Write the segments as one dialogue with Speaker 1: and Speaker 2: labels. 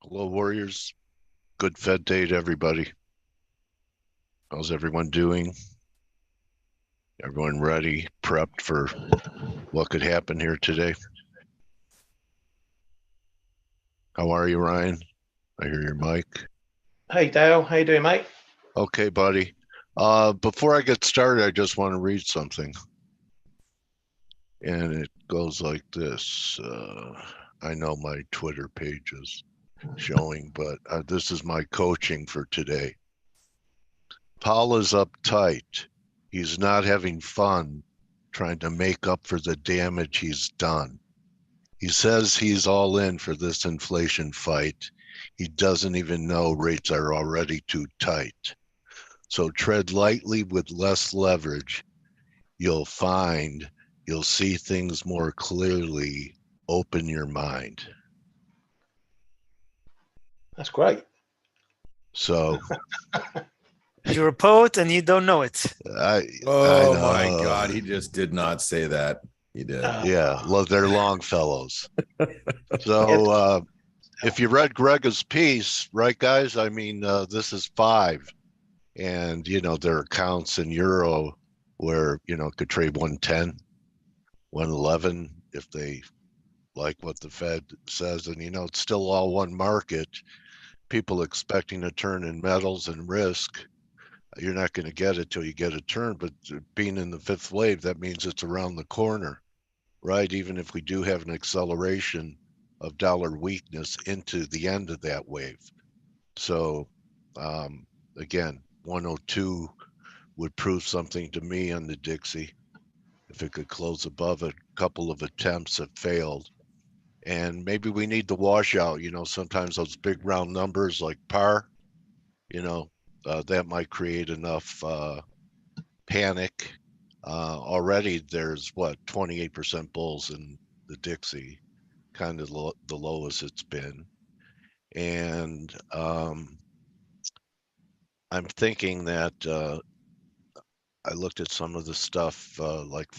Speaker 1: Hello, Warriors. Good Fed day to everybody. How's everyone doing? Everyone ready, prepped for what could happen here today? How are you, Ryan? I hear your mic.
Speaker 2: Hey Dale, how you doing, mate?
Speaker 1: Okay, buddy. Before I get started, I just want to read something. And it goes like this. I know my Twitter page is showing, but this is my coaching for today. Paul is uptight. He's not having fun trying to make up for the damage he's done. He says he's all in for this inflation fight. He doesn't even know rates are already too tight. So tread lightly with less leverage. You'll see things more clearly. Open your mind.
Speaker 2: That's great.
Speaker 1: So
Speaker 3: you're a poet and you don't know it.
Speaker 1: I
Speaker 4: know. My God, he just did not say that. He did.
Speaker 1: Yeah, they're Longfellows. So if you read Greg's piece, right, guys? I mean, this is 5, and there are accounts in euro where could trade 110, 111 if they like what the Fed says, and it's still all one market. People expecting a turn in metals and risk. You're not going to get it till you get a turn, but being in the 5th wave, that means it's around the corner, right? Even if we do have an acceleration of dollar weakness into the end of that wave. So again, 102 would prove something to me on the Dixie. If it could close above, a couple of attempts have failed. And maybe we need the washout. Sometimes those big round numbers like par, that might create enough panic. Already there's 28% bulls in the Dixie, kind of the lowest it's been. And I'm thinking that I looked at some of the stuff like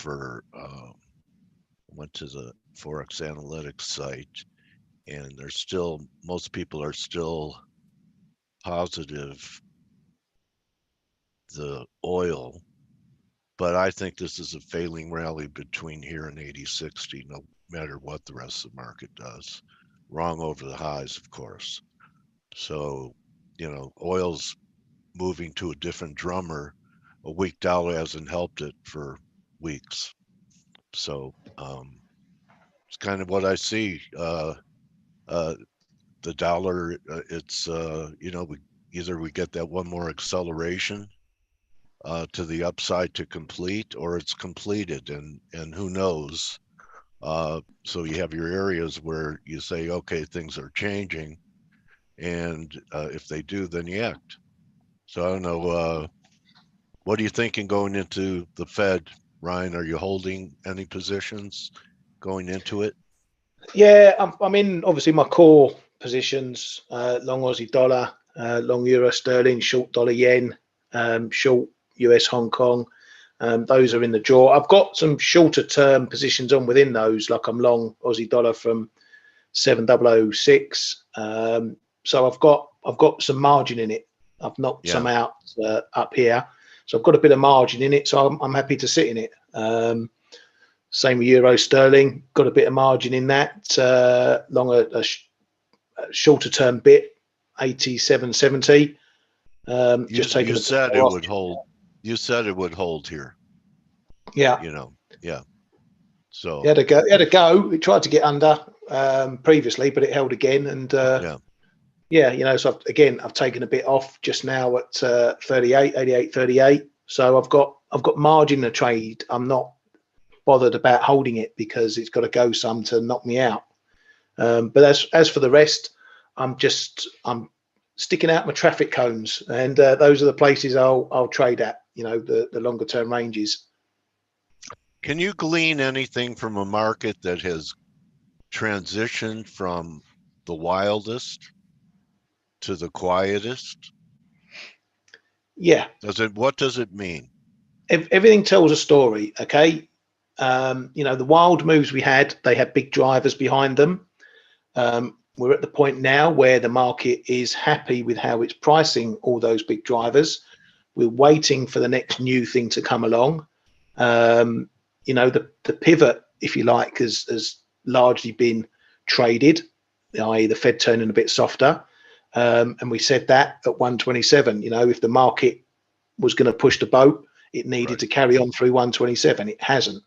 Speaker 1: went to the ForexAnalytix site, and most people are still positive the oil, but I think this is a failing rally between here and 80.60, no matter what the rest of the market does. Wrong over the highs, of course. So, oil's moving to a different drummer. A weak dollar hasn't helped it for weeks. So it's kind of what I see. The dollar, it's, either we get that one more acceleration to the upside to complete, or it's completed, and who knows. So you have your areas where you say, okay, things are changing, and if they do, then you act. So I don't know. What are you thinking going into the Fed, Ryan? Are you holding any positions going into it?
Speaker 2: Yeah, I'm in obviously my core positions: long Aussie dollar, long euro sterling, short dollar yen, short US Hong Kong. Those are in the draw. I've got some shorter term positions on within those, like I'm long Aussie dollar from 7006. So I've got some margin in it. I've knocked some out up here, so I've got a bit of margin in it. So I'm happy to sit in it. Same with euro sterling, got a bit of margin in that. Long a shorter term bit, 87.70. Just taking.
Speaker 1: You said it would hold. You said it would hold here.
Speaker 2: Yeah.
Speaker 1: Yeah. So
Speaker 2: it had a go. It tried to get under previously, but it held again. And so I've taken a bit off just now at 88.38. So I've got margin to trade. I'm not bothered about holding it because it's got to go some to knock me out. But as for the rest, I'm sticking out my traffic cones, and those are the places I'll trade at. The longer term ranges.
Speaker 1: Can you glean anything from a market that has transitioned from the wildest to the quietest?
Speaker 2: Yeah.
Speaker 1: What does it mean?
Speaker 2: Everything tells a story. Okay. The wild moves we had, they had big drivers behind them. we're at the point now where the market is happy with how it's pricing all those big drivers. We're waiting for the next new thing to come along. You know, the pivot, if you like, has largely been traded, i.e. the Fed turning a bit softer. And we said that at 127, you know, if the market was going to push the boat, it needed to carry on through 127. It hasn't.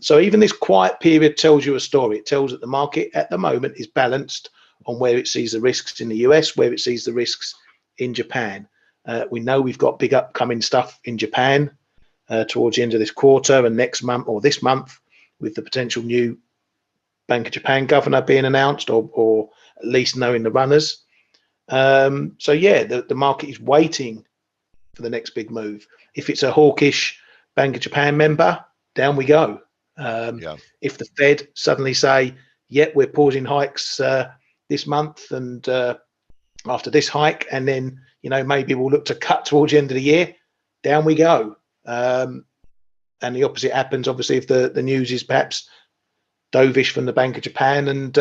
Speaker 2: So even this quiet period tells you a story. It tells that the market at the moment is balanced on where it sees the risks in the US, where it sees the risks in Japan. We know we've got big upcoming stuff in Japan towards the end of this quarter and next month or this month, with the potential new Bank of Japan governor being announced, or at least knowing the runners. So yeah, the market is waiting for the next big move. If it's a hawkish Bank of Japan member, down we go. If the Fed suddenly say, yep, we're pausing hikes this month and after this hike, and then, you know, maybe we'll look to cut towards the end of the year, down we go. And the opposite happens, obviously, if the news is perhaps dovish from the Bank of Japan and,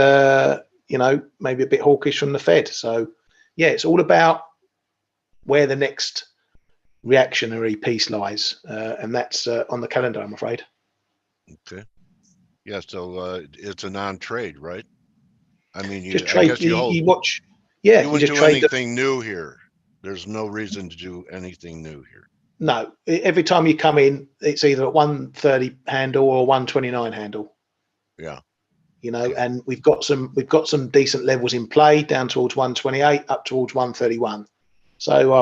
Speaker 2: you know, maybe a bit hawkish from the Fed. So, yeah, it's all about where the next reactionary piece lies. And that's on the calendar, I'm afraid.
Speaker 1: Okay. Yeah, so it's a non-trade, right? I mean,
Speaker 2: just trade.
Speaker 1: I guess you
Speaker 2: watch. Yeah,
Speaker 1: you wouldn't do anything new here. There's no reason to do anything new here.
Speaker 2: No, every time you come in, it's either at 130 handle or 129 handle.
Speaker 1: Yeah.
Speaker 2: You know, and we've got some decent levels in play down towards 128, up towards 131. So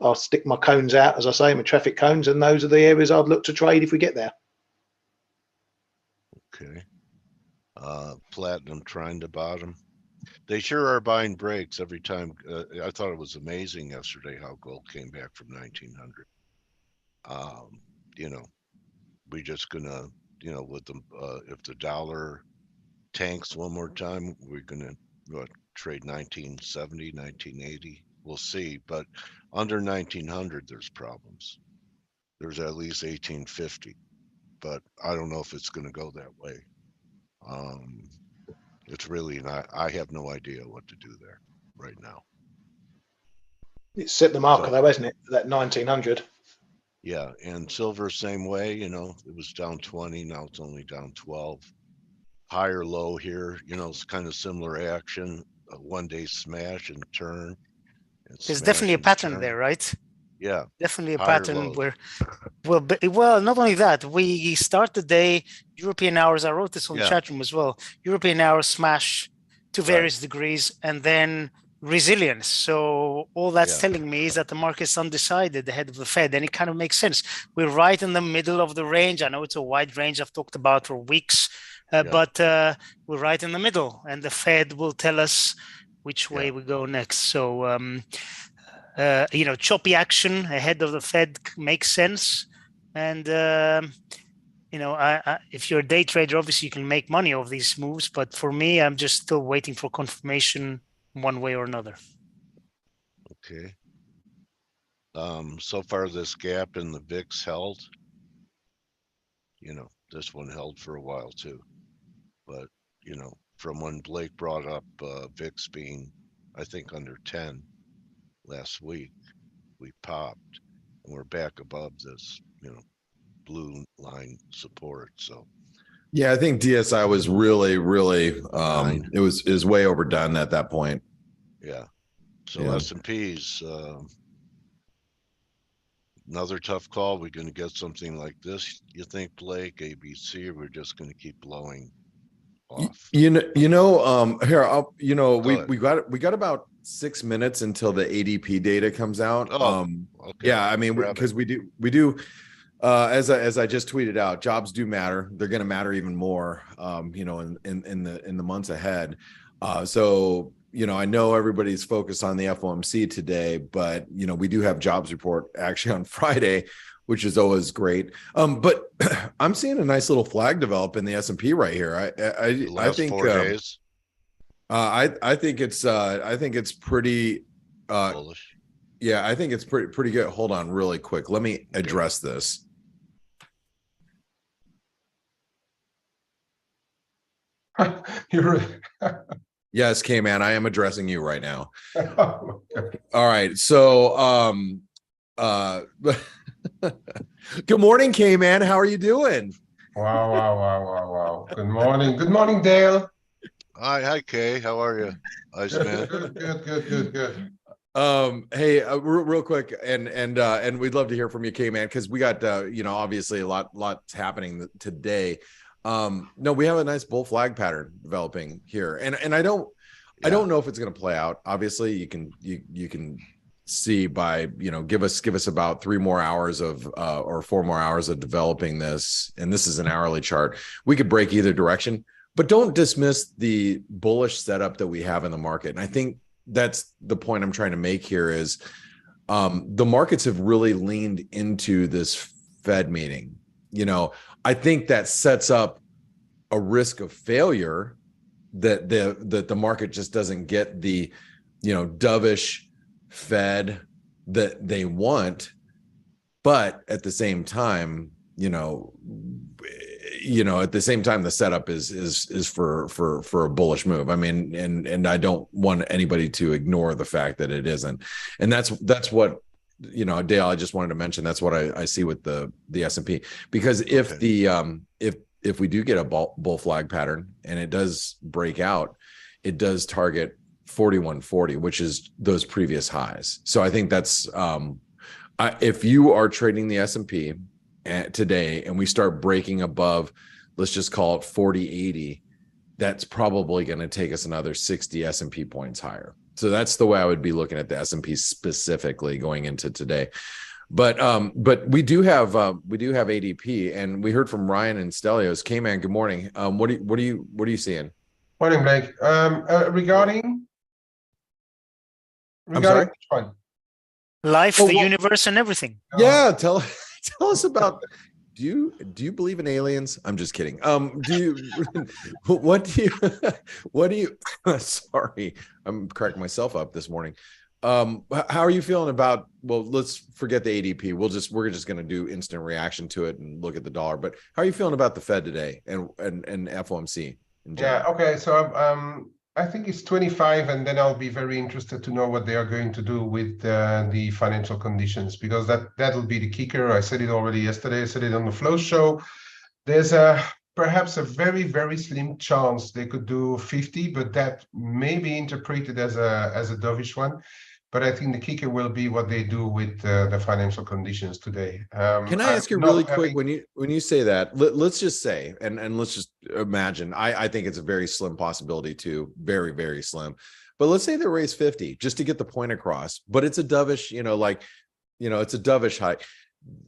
Speaker 2: I'll stick my cones out, as I say, my traffic cones, and those are the areas I'd look to trade if we get there.
Speaker 1: Okay. Platinum trying to bottom. They sure are buying breaks every time. I thought it was amazing yesterday how gold came back from 1900. You know, we just gonna, you know, with them, if the dollar tanks one more time, we're gonna trade 1970, 1980. We'll see, but under 1900, there's problems. There's at least 1850, but I don't know if it's going to go that way. It's really not. I have no idea what to do there right now.
Speaker 2: It's set the marker though, hasn't it? That 1900.
Speaker 1: Yeah, and silver same way. You know, it was down 20. Now it's only down 12. Higher low here. You know, it's kind of similar action. A one-day smash and turn.
Speaker 3: There's definitely a pattern there, right?
Speaker 1: Yeah,
Speaker 3: definitely a pattern where, well, not only that, we start the day European hours. I wrote this on the chat room as well. European hours smash to various degrees, and then resilience. So all that's telling me is that the market's undecided ahead of the Fed, and it kind of makes sense. We're right in the middle of the range. I know it's a wide range I've talked about for weeks, but we're right in the middle, and the Fed will tell us which way we go next. So you know, choppy action ahead of the Fed makes sense. And, you know, if you're a day trader, obviously you can make money off these moves. But for me, I'm just still waiting for confirmation one way or another.
Speaker 1: Okay. So far, this gap in the VIX held. You know, this one held for a while too. But, you know, from when Blake brought up VIX being, I think, under 10 last week, we popped and we're back above this, you know, blue line support. So
Speaker 4: yeah, I think DSI was really it was way overdone at that point.
Speaker 1: Yeah. So S&P's another tough call. We're going to get something like this, you think, Blake? ABC, or we're just going to keep blowing off?
Speaker 4: Here, we got about 6 minutes until the ADP data comes out.
Speaker 1: Okay.
Speaker 4: Yeah, I mean, because we do as I just tweeted out, jobs do matter. They're going to matter even more, you know, in the months ahead. So, you know, I know everybody's focused on the FOMC today, but, you know, we do have jobs report actually on Friday, which is always great. But I'm seeing a nice little flag develop in the S&P right here. I think
Speaker 1: 4 days.
Speaker 4: I think it's pretty
Speaker 1: bullish.
Speaker 4: Yeah, I think it's pretty good. Hold on really quick. Let me address this.
Speaker 5: You're
Speaker 4: Yes, K-Man, I am addressing you right now. All right. So, good morning, K-Man. How are you doing?
Speaker 5: Wow. Good morning. Good morning, Dale.
Speaker 1: Hi, Kay. How are you? Iceman.
Speaker 5: Good.
Speaker 4: Hey, real quick, and we'd love to hear from you, K-Man, because we got obviously a lot's happening today. No, we have a nice bull flag pattern developing here, and I don't know if it's going to play out. Obviously, you can see by give us about 3 more hours of or 4 more hours of developing this, and this is an hourly chart. We could break either direction, but don't dismiss the bullish setup that we have in the market. And I think that's the point I'm trying to make here is the markets have really leaned into this Fed meeting. I think that sets up a risk of failure that the market just doesn't get the dovish Fed that they want, but at the same time the setup is for a bullish move. I mean, and I don't want anybody to ignore the fact that it isn't, and that's what Dale, I just wanted to mention that's what I see with the S&P, because if if we do get a bull flag pattern and it does break out, it does target 4140, which is those previous highs. So I think that's if you are trading the S&P today and we start breaking above, let's just call it 4080, that's probably going to take us another 60 S&P points higher. So that's the way I would be looking at the S&P specifically going into today. But we do have ADP, and we heard from Ryan and Stelios. K-Man, good morning. What are you seeing?
Speaker 5: Morning, Blake. Regarding
Speaker 4: I'm sorry?
Speaker 5: which one?
Speaker 3: Life, the universe, and everything.
Speaker 4: Yeah, tell us about. Do you believe in aliens? I'm just kidding. What do you sorry, I'm cracking myself up this morning. How are you feeling about, well, let's forget the ADP. We're just going to do instant reaction to it and look at the dollar. But how are you feeling about the Fed today and FOMC in general?
Speaker 5: Yeah, okay. So I think it's 25, and then I'll be very interested to know what they are going to do with the financial conditions, because that'll be the kicker. I said it already yesterday. I said it on the Flow Show. There's perhaps a very, very slim chance they could do 50, but that may be interpreted as a dovish one. But I think the kicker will be what they do with the financial conditions today.
Speaker 4: Can I ask you really quick, when you say that, let's just say, and let's just imagine, I think it's a very slim possibility too, very, very slim. But let's say they raise 50 just to get the point across, but it's a dovish, it's a dovish high.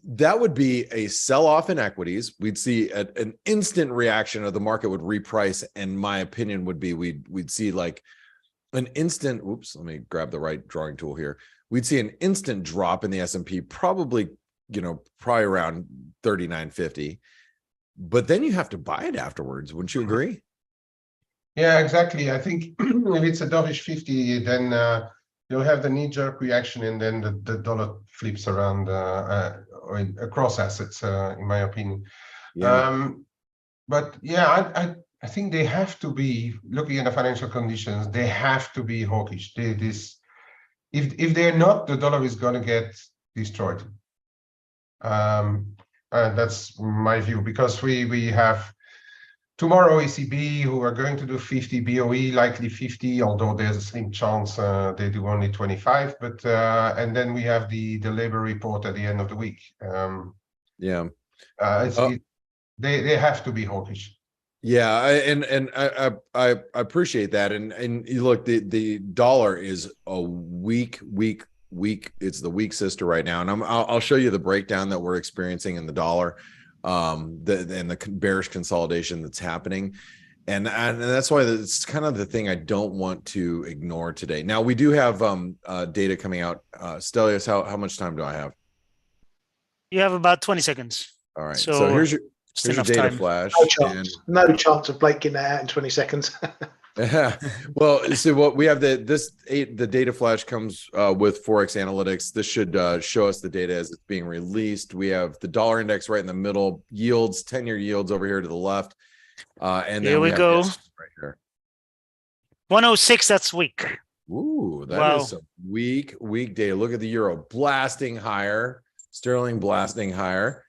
Speaker 4: That would be a sell-off in equities. We'd see an instant reaction of the market would reprice, and my opinion would be we'd see like an instant, oops, let me grab the right drawing tool here. We'd see an instant drop in the S&P, probably around 39.50. But then you have to buy it afterwards. Wouldn't you agree?
Speaker 5: Yeah, exactly. I think if it's a dovish 50, then you'll have the knee-jerk reaction, and then the dollar flips around across assets, in my opinion.
Speaker 4: Yeah.
Speaker 5: But yeah, I think they have to be looking at the financial conditions. They have to be hawkish. If they're not, the dollar is going to get destroyed. That's my view, because we have tomorrow ECB who are going to do 50, BOE likely 50, although there's a slim chance they do only 25. But and then we have the labor report at the end of the week. They have to be hawkish.
Speaker 4: Yeah, and I appreciate that, and you look, the dollar is a weak. It's the weak sister right now, and I'll show you the breakdown that we're experiencing in the dollar, and the bearish consolidation that's happening, and that's why it's kind of the thing I don't want to ignore today. Now we do have data coming out. Stelios, how much time do I have?
Speaker 3: You have about 20 seconds.
Speaker 4: All right, so here's your data
Speaker 3: time.
Speaker 4: flash.
Speaker 2: No chance of Blake getting that out in 20 seconds.
Speaker 4: Yeah. Well, so what we have, the data flash comes with ForexAnalytix. This should show us the data as it's being released. We have the dollar index right in the middle, yields, 10-year yields over here to the left. And
Speaker 3: here
Speaker 4: then we
Speaker 3: go.
Speaker 4: Right here.
Speaker 3: 106. That's weak.
Speaker 4: Ooh, that is a weak day. Look at the euro blasting higher, sterling blasting higher,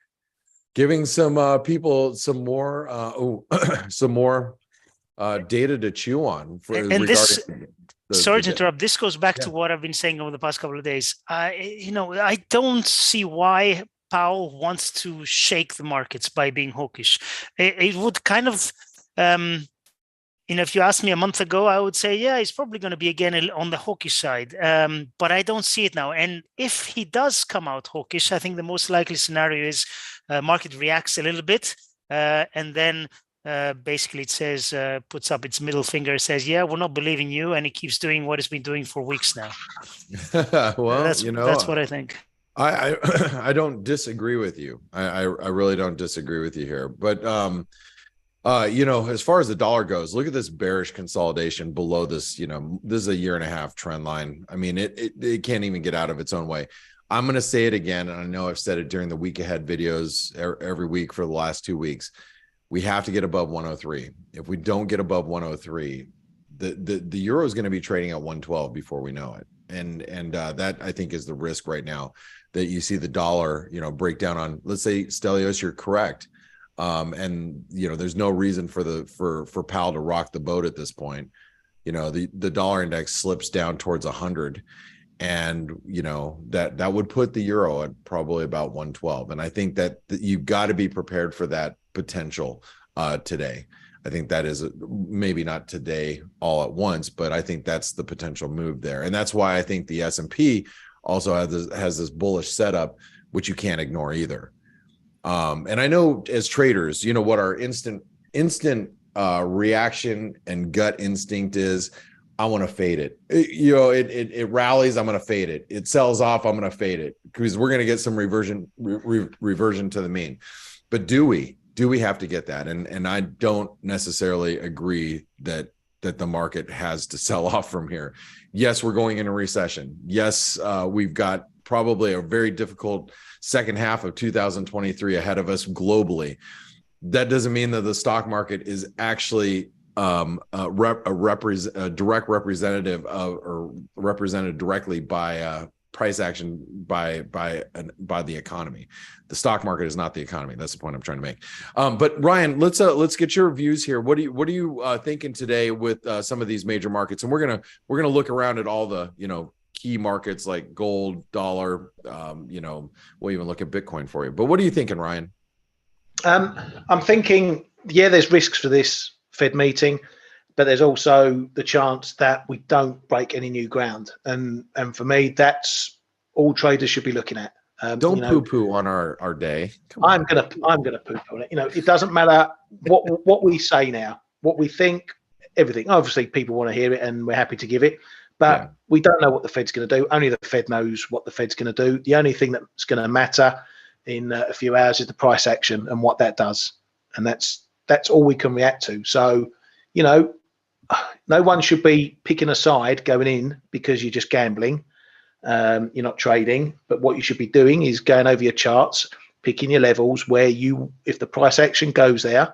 Speaker 4: giving some people some more some more data to chew on
Speaker 3: and this. Sorry to interrupt. This goes back to what I've been saying over the past couple of days. I don't see why Powell wants to shake the markets by being hawkish. It would kind of, if you asked me a month ago, I would say, yeah, he's probably going to be again on the hawkish side. But I don't see it now. And if he does come out hawkish, I think the most likely scenario is market reacts a little bit, and then basically it says, puts up its middle finger, says, yeah, we're not believing you, and it keeps doing what it's been doing for weeks now.
Speaker 4: Well,
Speaker 3: that's what I think.
Speaker 4: I don't disagree with you. I really don't disagree with you here. But as far as the dollar goes, look at this bearish consolidation below this. This is a 1.5-year trend line. I mean, it can't even get out of its own way. I'm going to say it again, and I know I've said it during the week ahead videos every week for the last 2 weeks. We have to get above 103. If we don't get above 103, the euro is going to be trading at 112 before we know it. And that, I think, is the risk right now, that you see the dollar, break down on, let's say, Stelios, you're correct. And there's no reason for Powell to rock the boat at this point. The dollar index slips down towards 100, and that would put the euro at probably about 112. And I think that you've got to be prepared for that potential today. I think that is maybe not today all at once, but I think that's the potential move there. And that's why I think the S&P also has this bullish setup, which you can't ignore either. And I know as traders, what our instant reaction and gut instinct is. I want to fade it. It rallies, I'm going to fade it. It sells off, I'm going to fade it, because we're going to get some reversion to the mean. But do we have to get that? And I don't necessarily agree that the market has to sell off from here. Yes, we're going into recession. Yes, we've got probably a very difficult second half of 2023 ahead of us globally. That doesn't mean that the stock market is actually a direct representative of, or represented directly by price action by the economy. The stock market is not the economy. That's the point I'm trying to make. But Ryan, let's get your views here. What are you thinking today with some of these major markets? And we're gonna look around at all the key markets like gold, dollar. We'll even look at Bitcoin for you. But what are you thinking, Ryan?
Speaker 2: I'm thinking, there's risks for this Fed meeting, but there's also the chance that we don't break any new ground. And for me, that's all traders should be looking at.
Speaker 4: Don't poo-poo on our day.
Speaker 2: I'm gonna poo-poo on it. It doesn't matter what we say now, what we think, everything. Obviously, people want to hear it, and we're happy to give it. But we don't know what the Fed's going to do. Only the Fed knows what the Fed's going to do. The only thing that's going to matter in a few hours is the price action and what that does. And that's all we can react to. So, no one should be picking a side going in because you're just gambling. You're not trading. But what you should be doing is going over your charts, picking your levels where if the price action goes there,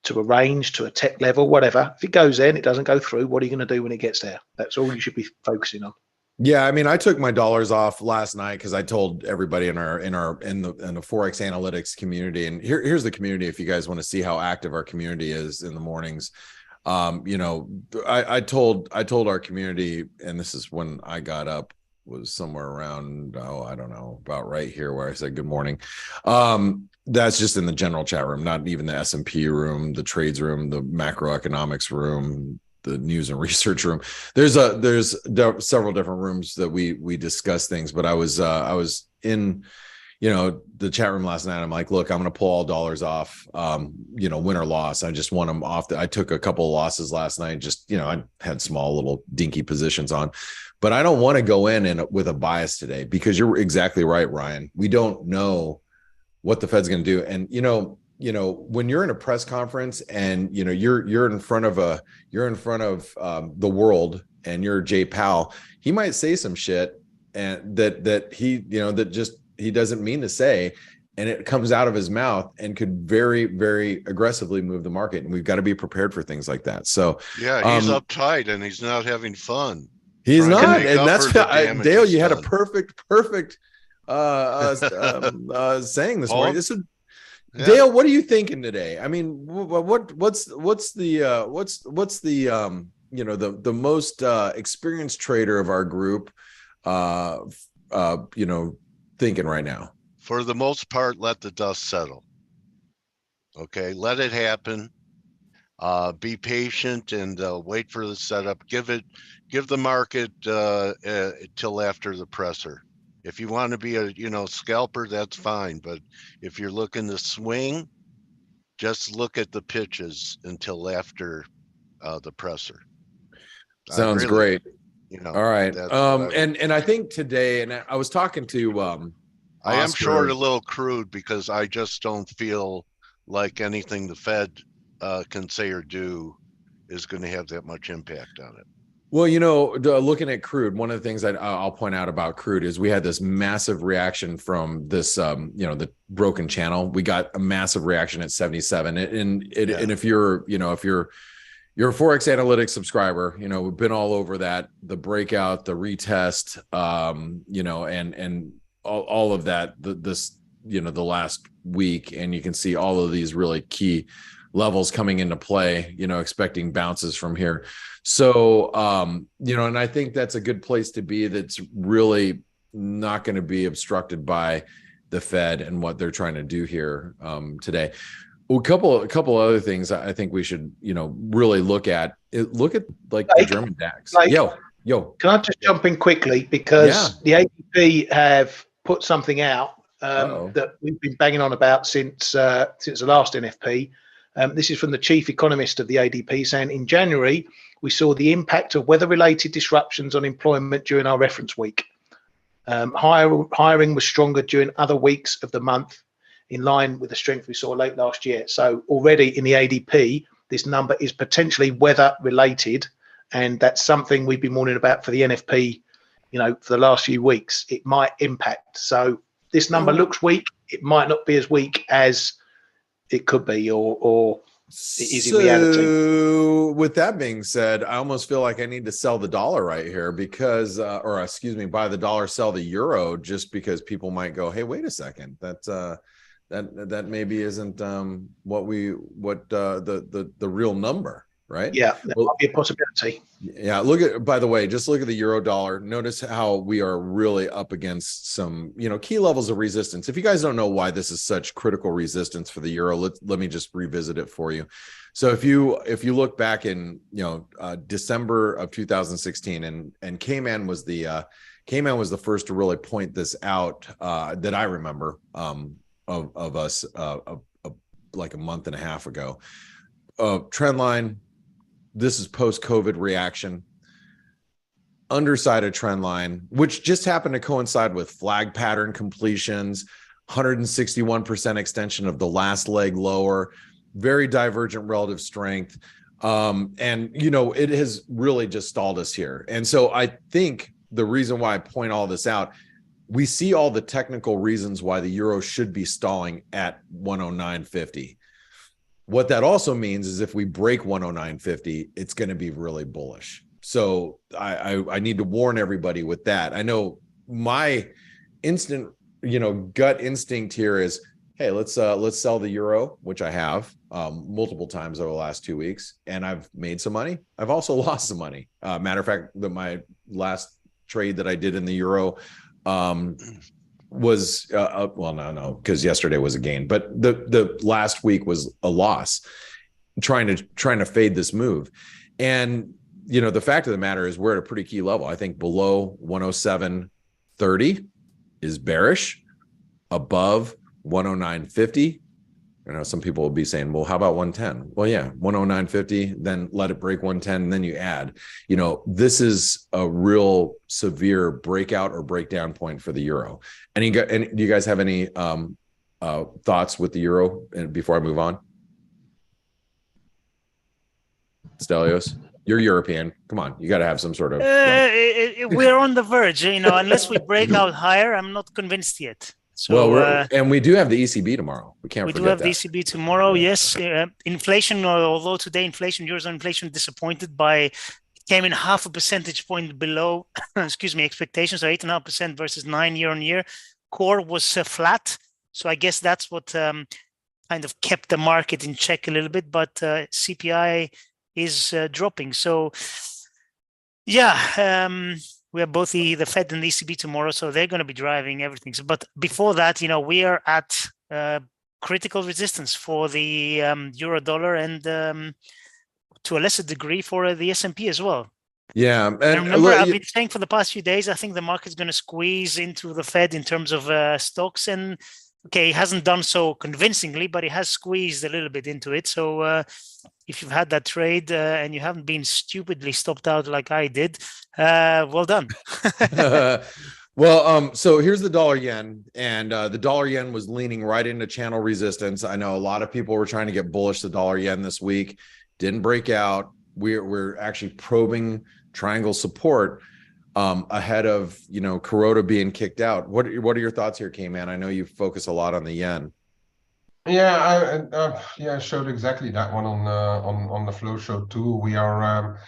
Speaker 2: to a range, to a tech level, whatever. If it goes there and it doesn't go through, what are you going to do when it gets there? That's all you should be focusing on.
Speaker 4: Yeah, I mean, I took my dollars off last night because I told everybody in the ForexAnalytix community, and here's the community. If you guys want to see how active our community is in the mornings, I told our community, and this is when I got up, was somewhere around, I don't know, about right here where I said good morning. That's just in the general chat room, not even the S&P room, the trades room, the macroeconomics room, the news and research room. There's several different rooms that we discuss things, but I was in the chat room last night. I'm like, look, I'm going to pull all dollars off, win or loss. I just want them off. I took a couple of losses last night. Just, I had small little dinky positions on, but I don't want to go in with a bias today, because you're exactly right, Ryan. We don't know what the Fed's going to do. And, when you're in a press conference and, you're in front of the world, and you're Jay Powell, he might say some shit and that he, that just, he doesn't mean to say. and it comes out of his mouth and could very, very aggressively move the market. And we've got to be prepared for things like that. So
Speaker 1: yeah, he's uptight and he's not having fun.
Speaker 4: He's not, and that's Dale. You had a perfect saying this morning. This is Dale. What are you thinking today? I mean, what's the you know, the most experienced trader of our group, you know, thinking right now?
Speaker 1: For the most part, let the dust settle. Okay, let it happen. Be patient and wait for the setup. Give the market till after the presser. If you want to be a scalper, that's fine. But if you're looking to swing, just look at the pitches until after the presser.
Speaker 4: Sounds great. All right. And I think today, and I was talking to
Speaker 1: I am short a little crude because I just don't feel like anything the Fed can say or do is going to have that much impact on it.
Speaker 4: Well, you know, looking at crude, one of the things that I'll point out about crude is we had this massive reaction from this, you know, the broken channel. We got a massive reaction at 77, and if you're, you know, if you're a ForexAnalytix subscriber, you know, we've been all over that, the breakout, the retest, you know, and all of that, this, you know, the last week, and you can see all of these really key levels coming into play, you know, expecting bounces from here. So, you know, and I think that's a good place to be. That's really not going to be obstructed by the Fed and what they're trying to do here today. Well, a couple other things I think we should, you know, really look at like the German DAX. Yo.
Speaker 2: Can I just jump in quickly, because the ADP have put something out that we've been banging on about since the last NFP. This is from the chief economist of the ADP, saying in January we saw the impact of weather-related disruptions on employment during our reference week. Hiring was stronger during other weeks of the month, in line with the strength we saw late last year. So already in the ADP, this number is potentially weather-related, and that's something we've been warning about for the NFP, you know, for the last few weeks. It might impact. So this number looks weak. It might not be as weak as it could be, or it is in reality.
Speaker 4: So with that being said, I almost feel like I need to sell the dollar right here because, or excuse me, buy the dollar, sell the euro, just because people might go, hey, wait a second, that maybe isn't the real number. Right.
Speaker 2: Yeah, that might be a possibility.
Speaker 4: Yeah. By the way, just look at the euro dollar. Notice how we are really up against some, you know, key levels of resistance. If you guys don't know why this is such critical resistance for the euro, let me just revisit it for you. So if you look back in, you know, December of 2016, and K-Man was the first to really point this out that I remember of us like a month and a half ago. Trend line. This is post-COVID reaction. Underside of trend line, which just happened to coincide with flag pattern completions, 161% extension of the last leg lower, very divergent relative strength. And, you know, it has really just stalled us here. And so I think the reason why I point all this out, we see all the technical reasons why the euro should be stalling at 109.50. What that also means is if we break 109.50, it's going to be really bullish. So I need to warn everybody with that. I know my instant, you know, gut instinct here is, hey, let's sell the euro, which I have multiple times over the last 2 weeks, and I've made some money. I've also lost some money. Matter of fact, my last trade that I did in the euro was no, because yesterday was a gain, but the last week was a loss, trying to fade this move. And you know, the fact of the matter is we're at a pretty key level. I think below 107.30 is bearish, above 109.50. You know, some people will be saying, well, how about 110? Well, yeah, 109.50, then let it break 110, and then you add. You know, this is a real severe breakout or breakdown point for the euro. And do you guys have any thoughts with the euro before I move on? Stelios, you're European. Come on, you got to have some sort of.
Speaker 3: We're on the verge, you know. Unless we break out higher, I'm not convinced yet. So,
Speaker 4: and we do have the ECB tomorrow. We can't forget that.
Speaker 3: We do have the ECB tomorrow. Yes. Inflation, although today Eurozone inflation disappointed came in 0.5 percentage point below, excuse me, expectations. So 8.5% versus 9% year-on-year. Core was flat. So I guess that's what kind of kept the market in check a little bit, but CPI is dropping. So yeah, we have both the Fed and the ECB tomorrow, so they're going to be driving everything. So, but before that, we are at critical resistance for the euro dollar and to a lesser degree for the S&P as well.
Speaker 4: Yeah,
Speaker 3: and remember, I've been saying for the past few days, I think the market's going to squeeze into the Fed in terms of stocks, and okay, it hasn't done so convincingly, but it has squeezed a little bit into it. So if you've had that trade and you haven't been stupidly stopped out like I did, well done.
Speaker 4: Well, so here's the dollar yen, and the dollar yen was leaning right into channel resistance. I know a lot of people were trying to get bullish the dollar yen this week, didn't break out. We're actually probing triangle support ahead of Kuroda being kicked out. What are your thoughts here, K-Man? I know you focus a lot on the yen.
Speaker 5: Yeah, I showed exactly that one on the flow show too. We are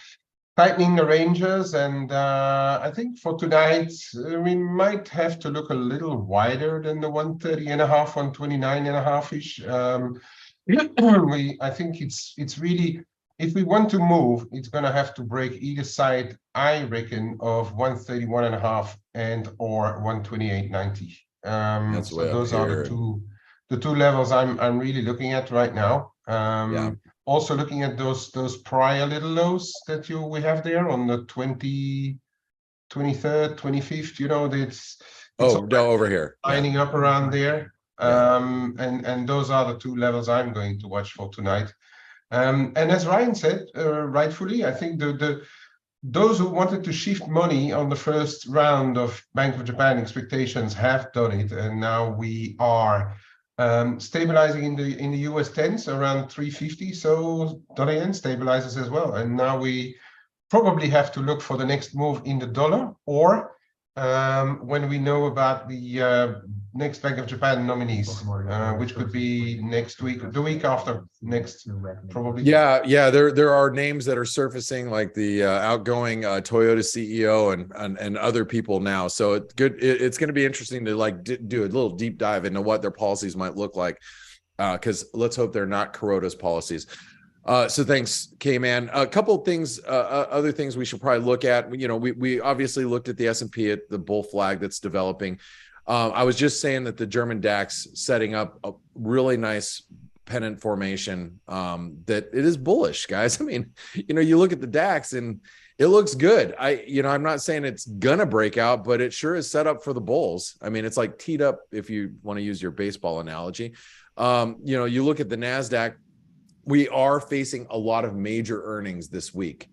Speaker 5: tightening the ranges, and I think for tonight we might have to look a little wider than the 130.5, 129.5 ish. I think it's really, if we want to move, it's going to have to break either side, I reckon, of 131.5 and or 128.90. So those are the two levels I'm really looking at right now. Also looking at those prior little lows that we have there on the 23rd, 25th. It's
Speaker 4: over here,
Speaker 5: lining up around there. And those are the two levels I'm going to watch for tonight. And as Ryan said, rightfully, I think those who wanted to shift money on the first round of Bank of Japan expectations have done it, and now we are stabilizing in the US 10s around 350. So dollar yen stabilizes as well, and now we probably have to look for the next move in the dollar, or when we know about the next Bank of Japan nominees, which could be next week, the week after next, probably.
Speaker 4: Yeah. There are names that are surfacing, like the outgoing Toyota CEO and other people now. So it's good. It's going to be interesting to do a little deep dive into what their policies might look like, because let's hope they're not Kuroda's policies. So thanks, K-Man. A couple of things, other things we should probably look at. We obviously looked at the S&P, at the bull flag that's developing. I was just saying that the German DAX setting up a really nice pennant formation, that it is bullish, guys. I mean, you look at the DAX and it looks good. I'm not saying it's gonna break out, but it sure is set up for the bulls. I mean, it's like teed up, if you want to use your baseball analogy. You look at the NASDAQ. We are facing a lot of major earnings this week.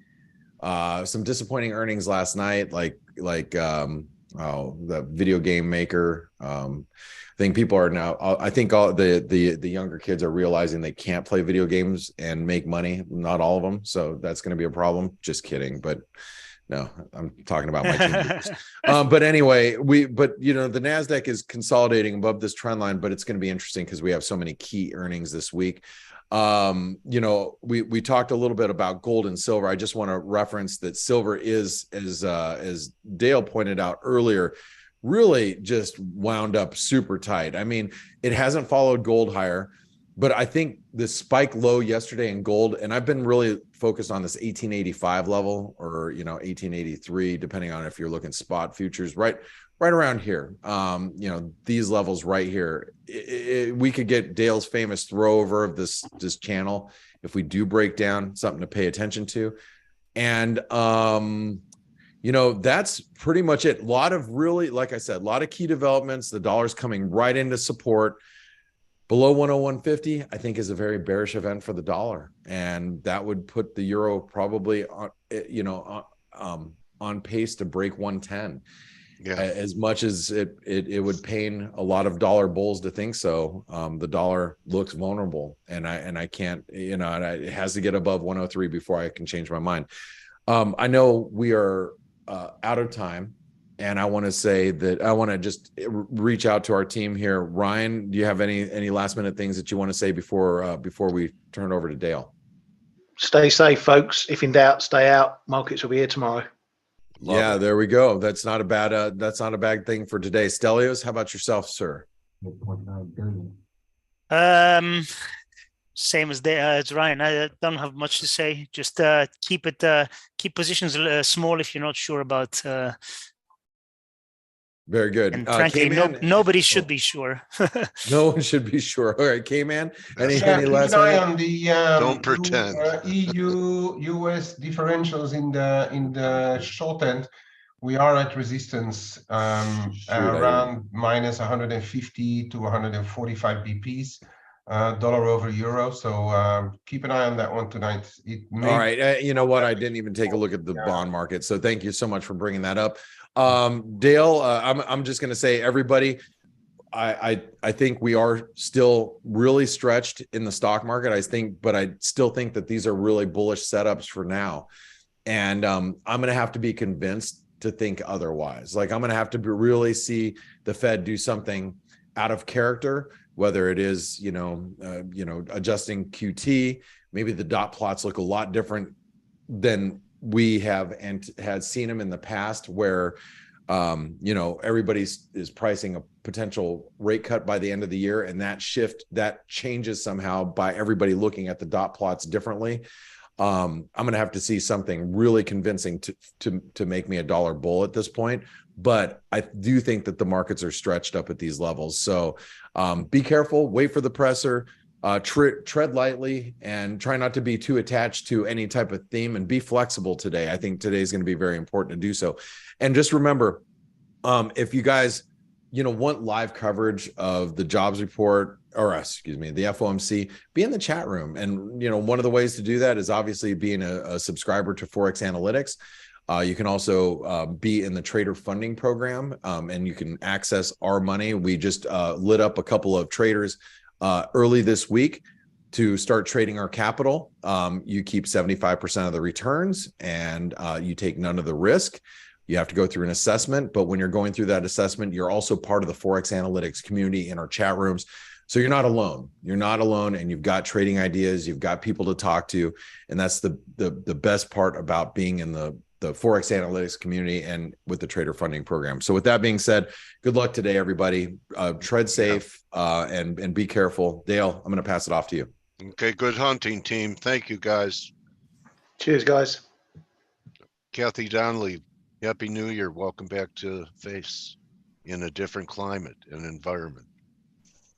Speaker 4: Some disappointing earnings last night, like the video game maker. I think people are now. I think all the younger kids are realizing they can't play video games and make money. Not all of them, so that's going to be a problem. Just kidding, but no, I'm talking about my team. But anyway, the NASDAQ is consolidating above this trend line, but it's going to be interesting because we have so many key earnings this week. We talked a little bit about gold and silver. I just want to reference that silver is, as Dale pointed out earlier, really just wound up super tight. I mean, it hasn't followed gold higher, but I think the spike low yesterday in gold, and I've been really focused on this 1885 level or 1883, depending on if you're looking spot futures, right around here. These levels right here, we could get Dale's famous throw over of this channel if we do break down, something to pay attention to. And that's pretty much it. A lot of really, like I said, a lot of key developments. The dollar's coming right into support. Below 101.50, I think, is a very bearish event for the dollar, and that would put the euro probably on pace to break 110. Yeah. As much as it would pain a lot of dollar bulls to think so, the dollar looks vulnerable, and I can't, it has to get above 103 before I can change my mind. I know we are out of time, And I want to say that I want to just reach out to our team here. Ryan, do you have any last minute things that you want to say before we turn it over to Dale?
Speaker 2: Stay safe, folks. If in doubt, stay out. Markets will be here tomorrow.
Speaker 4: Yeah, there we go. That's not a bad thing for today. Stelios, how about yourself, sir?
Speaker 3: Same as Ryan. I don't have much to say. Just keep positions small if you're not sure about.
Speaker 4: Very good.
Speaker 3: And frankly, nobody should be sure.
Speaker 4: No one should be sure. All right, K-Man. Any
Speaker 5: keep
Speaker 4: last
Speaker 5: an eye on the
Speaker 1: don't pretend
Speaker 5: EU-US differentials in the short end. We are at resistance around minus 150 to 145 BPs. Dollar over euro. So keep an eye on that one tonight.
Speaker 4: All right. You know what? I didn't even take a look at the bond market. So thank you so much for bringing that up. Dale, I'm just going to say, everybody, I think we are still really stretched in the stock market. But I still think that these are really bullish setups for now. And I'm going to have to be convinced to think otherwise. Like, I'm going to have to really see the Fed do something out of character, whether it is, adjusting QT. Maybe the dot plots look a lot different than we have and had seen them in the past, where everybody is pricing a potential rate cut by the end of the year, and that changes somehow by everybody looking at the dot plots differently. I'm going to have to see something really convincing to make me a dollar bull at this point. But I do think that the markets are stretched up at these levels. So be careful, wait for the presser, tread lightly, and try not to be too attached to any type of theme, and be flexible today. I think today is going to be very important to do so. And just remember, if you guys, want live coverage of the jobs report, or the FOMC, be in the chat room. And, one of the ways to do that is obviously being a subscriber to ForexAnalytix. You can also be in the trader funding program, and you can access our money. We just lit up a couple of traders early this week to start trading our capital. You keep 75% of the returns, and you take none of the risk. You have to go through an assessment, but when you're going through that assessment, you're also part of the ForexAnalytix community in our chat rooms. So you're not alone. You're not alone, and you've got trading ideas. You've got people to talk to, and that's the best part about being in the ForexAnalytix community and with the trader funding program. So with that being said, good luck today, everybody. Tread safe and be careful. Dale, I'm going to pass it off to you.
Speaker 1: Okay, good hunting, team. Thank you, guys.
Speaker 2: Cheers, guys.
Speaker 1: Kathy Donnelly, Happy New Year. Welcome back to F.A.C.E in a different climate and environment.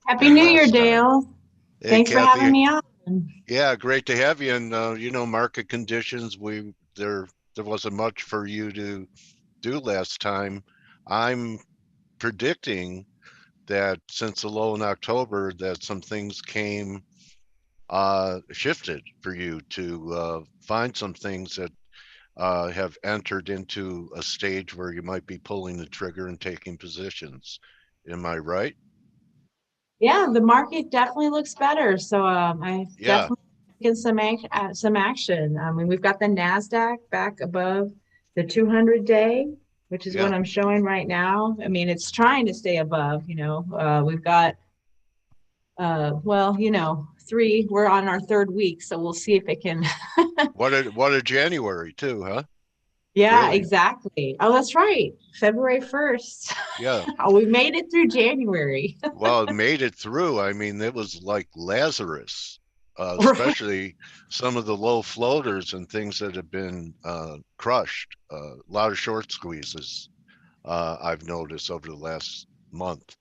Speaker 6: Happy New Year, Dale.
Speaker 1: Hey,
Speaker 6: Thanks
Speaker 1: Kathy,
Speaker 6: for having me on.
Speaker 1: Yeah, great to have you. And market conditions, there wasn't much for you to do last time. I'm predicting that since the low in October, that some things shifted for you to find some things that have entered into a stage where you might be pulling the trigger and taking positions. Am I right?
Speaker 6: Yeah, the market definitely looks better. So I've definitely taken some action. I mean, we've got the NASDAQ back above the 200-day, which is what I'm showing right now. I mean, it's trying to stay above, we've got, we're on our third week, so we'll see if it can.
Speaker 1: What a January too, huh?
Speaker 6: Yeah, really? Exactly. Oh, that's right. February 1st.
Speaker 1: Yeah.
Speaker 6: Oh, we made it through January.
Speaker 1: Well, it made it through. I mean, it was like Lazarus, especially some of the low floaters and things that have been crushed. A lot of short squeezes I've noticed over the last month.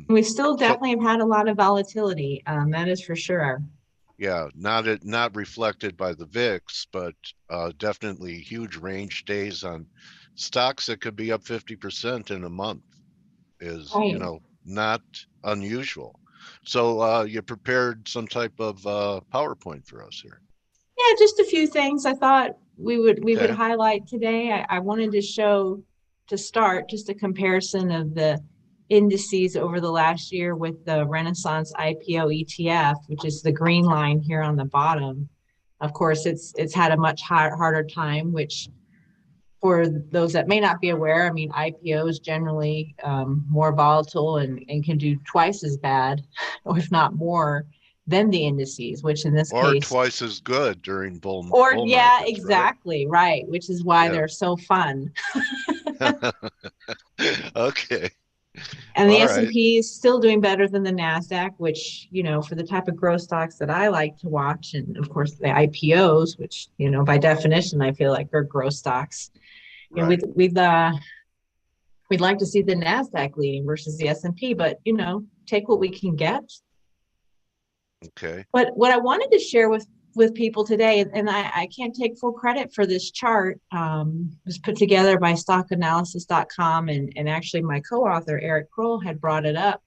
Speaker 6: We still definitely have had a lot of volatility. That is for sure.
Speaker 1: Yeah, not reflected by the VIX, but definitely huge range days on stocks that could be up 50% in a month is, not unusual. So you prepared some type of PowerPoint for us here.
Speaker 6: Yeah, just a few things I thought we would highlight today. I wanted to show, to start, just a comparison of the indices over the last year with the Renaissance IPO ETF, which is the green line here on the bottom. Of course, it's had a much harder time, which for those that may not be aware, I mean, IPOs generally more volatile and can do twice as bad, or if not more, than the indices, which in this case,
Speaker 1: twice as good during bull
Speaker 6: yeah,
Speaker 1: markets,
Speaker 6: exactly, right, which is why they're so fun.
Speaker 1: Okay.
Speaker 6: And the S&P is still doing better than the NASDAQ, which, you know, for the type of growth stocks that I like to watch, and of course the IPOs, which, you know, by definition, I feel like are growth stocks.
Speaker 1: Right.
Speaker 6: And we'd like to see the NASDAQ leading versus the S&P, but, you know, take what we can get.
Speaker 1: Okay.
Speaker 6: But what I wanted to share with people today, and I can't take full credit for this chart, was put together by stockanalysis.com, and actually my co-author Eric Kroll had brought it up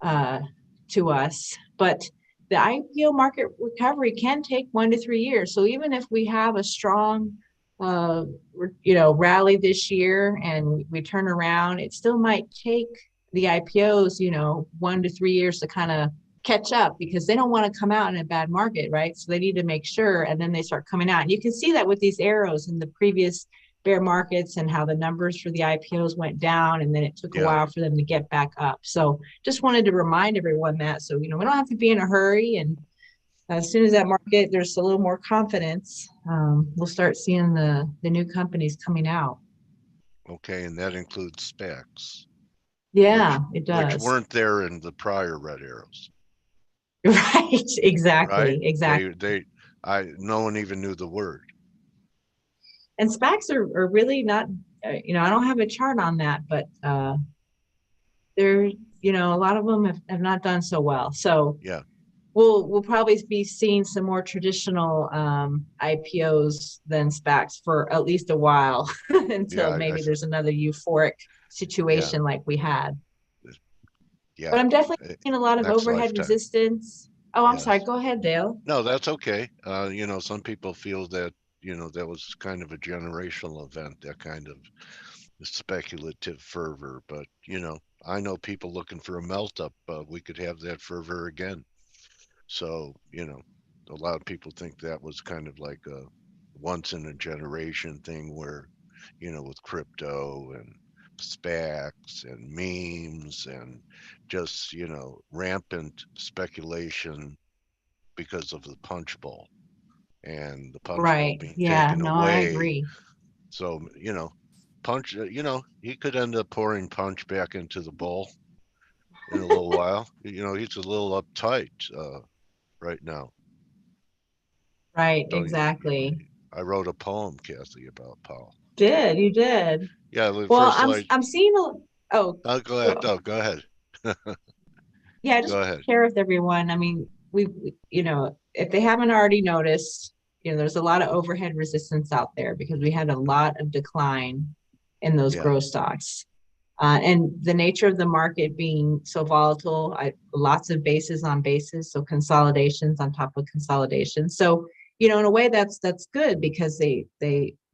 Speaker 6: to us. But the IPO market recovery can take 1 to 3 years. So even if we have a strong you know, rally this year and we turn around, it still might take the IPOs, you know, 1 to 3 years to kind of catch up, because they don't want to come out in a bad market, right? So they need to make sure, and then they start coming out. And you can see that with these arrows in the previous bear markets and how the numbers for the IPOs went down, and then it took a while for them to get back up. So just wanted to remind everyone that, so, you know, we don't have to be in a hurry, and as soon as that market, there's a little more confidence, we'll start seeing the new companies coming out.
Speaker 1: Okay, and that includes SPACs.
Speaker 6: Yeah, it does.
Speaker 1: Which weren't there in the prior red arrows.
Speaker 6: Right, exactly,
Speaker 1: Right?
Speaker 6: exactly.
Speaker 1: No one even knew the word.
Speaker 6: And SPACs are really not, you know, I don't have a chart on that, but they're, you know, a lot of them have not done so well. So
Speaker 1: yeah,
Speaker 6: we'll probably be seeing some more traditional IPOs than SPACs for at least a while until maybe there's another euphoric situation like we had. Yeah. But I'm definitely seeing a lot of overhead resistance. Oh, I'm sorry. Go ahead, Dale.
Speaker 1: No, that's okay. You know, some people feel that, you know, that was kind of a generational event, that kind of speculative fervor. But, you know, I know people looking for a melt up. We could have that fervor again. So, you know, a lot of people think that was kind of like a once in a generation thing where, you know, with crypto and SPACs and memes and just, you know, rampant speculation because of the punch bowl and the punch bowl being taken away.
Speaker 6: I agree.
Speaker 1: So, you know, punch, you know, he could end up pouring punch back into the bowl in a little while. You know, he's a little uptight right now.
Speaker 6: Right, exactly.
Speaker 1: I wrote a poem, Kathy, about Powell.
Speaker 6: You did?
Speaker 1: Yeah.
Speaker 6: Well, I'm seeing
Speaker 1: go ahead. Oh, go ahead.
Speaker 6: Yeah, just share with everyone. I mean, we, you know, if they haven't already noticed, you know, there's a lot of overhead resistance out there because we had a lot of decline in those growth stocks. And the nature of the market being so volatile, lots of bases on bases, so consolidations on top of consolidation. So, you know, in a way that's good, because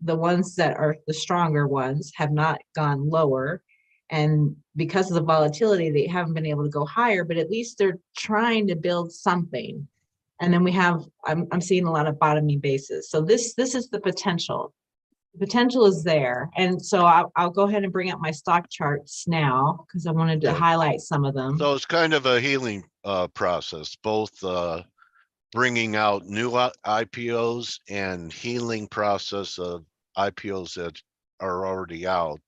Speaker 6: the ones that are the stronger ones have not gone lower. And because of the volatility, they haven't been able to go higher, but at least they're trying to build something. And then we have, I'm seeing a lot of bottoming bases. So this is the potential. The potential is there. And so I'll go ahead and bring up my stock charts now, because I wanted to highlight some of them.
Speaker 1: So it's kind of a healing process, both bringing out new IPOs and healing process of IPOs that are already out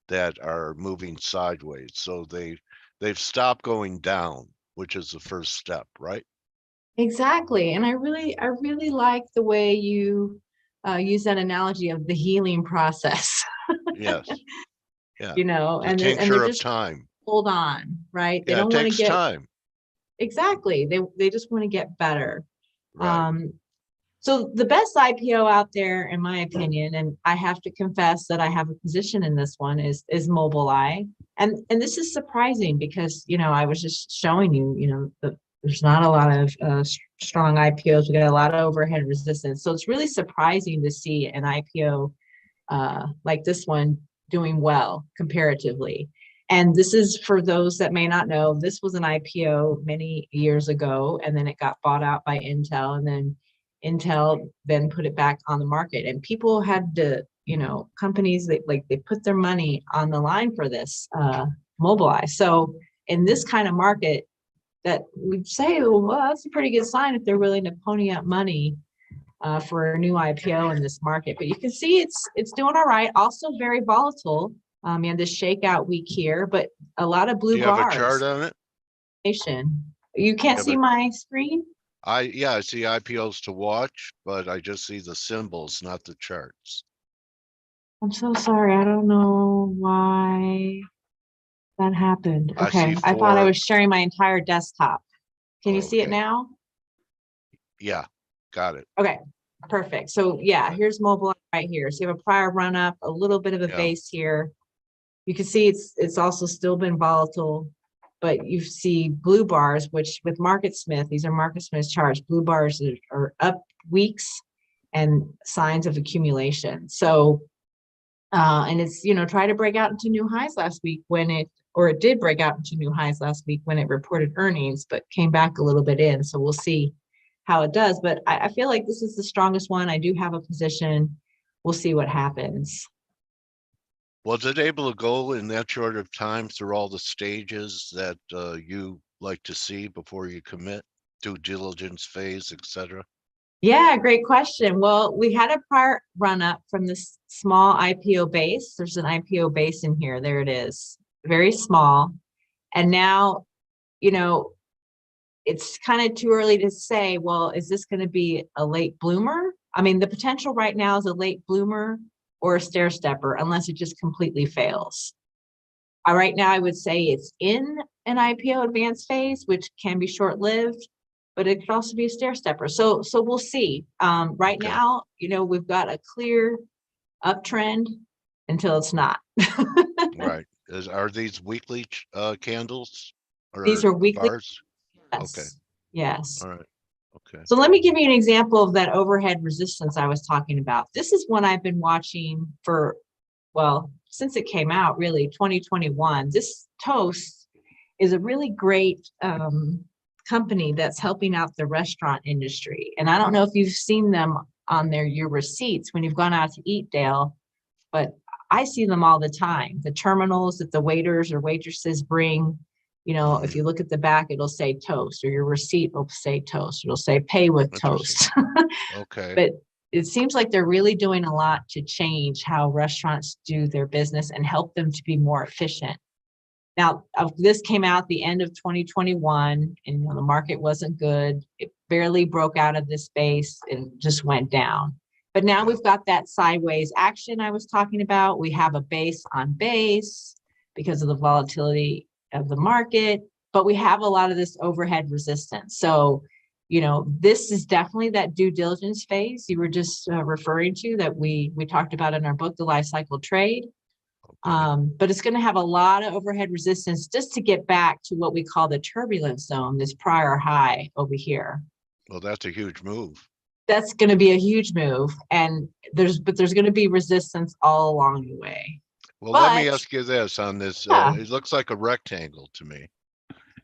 Speaker 1: that are moving sideways. So they've stopped going down, which is the first step, right?
Speaker 6: Exactly. And I really like the way you use that analogy of the healing process.
Speaker 1: Yes. Yeah.
Speaker 6: You know,
Speaker 1: and they're just
Speaker 6: time. Hold on, right? They
Speaker 1: don't want to get time.
Speaker 6: Exactly. They just want to get better.
Speaker 1: Right.
Speaker 6: So the best IPO out there, in my opinion, and I have to confess that I have a position in this one, is Mobileye. And this is surprising because, you know, I was just showing you, you know, there's not a lot of strong IPOs. We got a lot of overhead resistance. So it's really surprising to see an IPO like this one doing well comparatively. And this is, for those that may not know, this was an IPO many years ago, and then it got bought out by Intel, and then Intel then put it back on the market. And people had to companies that they put their money on the line for this Mobileye. So in this kind of market, that we'd say, well, that's a pretty good sign if they're willing to pony up money for a new IPO in this market. But you can see it's doing all right. Also very volatile. And this shakeout week here, but a lot of blue bars.
Speaker 1: Do you have a chart on it?
Speaker 6: You can't see my screen?
Speaker 1: I see IPOs to watch, but I just see the symbols, not the charts.
Speaker 6: I'm so sorry. I don't know why that happened. Okay. I thought I was sharing my entire desktop. Can you see it now?
Speaker 1: Yeah, got it.
Speaker 6: Okay, perfect. So yeah, here's Mobileye right here. So you have a prior run up, a little bit of a base here. You can see it's also still been volatile, but you see blue bars, which with MarketSmith, these are MarketSmith charts. Blue bars are up weeks and signs of accumulation. So, and it's, tried to break out into new highs last week it did break out into new highs last week when it reported earnings, but came back a little bit in. So we'll see how it does. But I feel like this is the strongest one. I do have a position. We'll see what happens.
Speaker 1: Was it able to go in that short of time through all the stages that you like to see before you commit, due diligence phase, etc.?
Speaker 6: Yeah, great question. Well, we had a prior run up from this small IPO base. There's an IPO base in here. There it is. Very small. And now, it's kind of too early to say, well, is this going to be a late bloomer? I mean, the potential right now is a late bloomer or a stair stepper, unless it just completely fails. Right now, I would say it's in an IPO advanced phase, which can be short-lived, but it could also be a stair stepper. So we'll see. Right now, we've got a clear uptrend until it's not.
Speaker 1: Right. Are these weekly candles? Or
Speaker 6: these are weekly
Speaker 1: bars?
Speaker 6: Yes.
Speaker 1: Okay.
Speaker 6: Yes.
Speaker 1: All right. Okay.
Speaker 6: So let me give you an example of that overhead resistance I was talking about. This is one I've been watching for, since it came out, really, 2021. This Toast is a really great company that's helping out the restaurant industry. And I don't know if you've seen them on your receipts when you've gone out to eat, Dale, but I see them all the time. The terminals that the waiters or waitresses bring, if you look at the back, it'll say Toast, or your receipt will say Toast. It'll say pay with Toast.
Speaker 1: Okay.
Speaker 6: But it seems like they're really doing a lot to change how restaurants do their business and help them to be more efficient. Now, this came out the end of 2021, and the market wasn't good. It barely broke out of this base and just went down. But now we've got that sideways action I was talking about. We have a base on base because of the volatility of the market, but we have a lot of this overhead resistance. So, this is definitely that due diligence phase you were just referring to that we talked about in our book, The Life Cycle Trade. But it's going to have a lot of overhead resistance just to get back to what we call the turbulence zone, this prior high over here.
Speaker 1: Well, that's a huge move.
Speaker 6: That's going to be a huge move, and there's going to be resistance all along the way.
Speaker 1: Well, let me ask you this on this. It looks like a rectangle to me,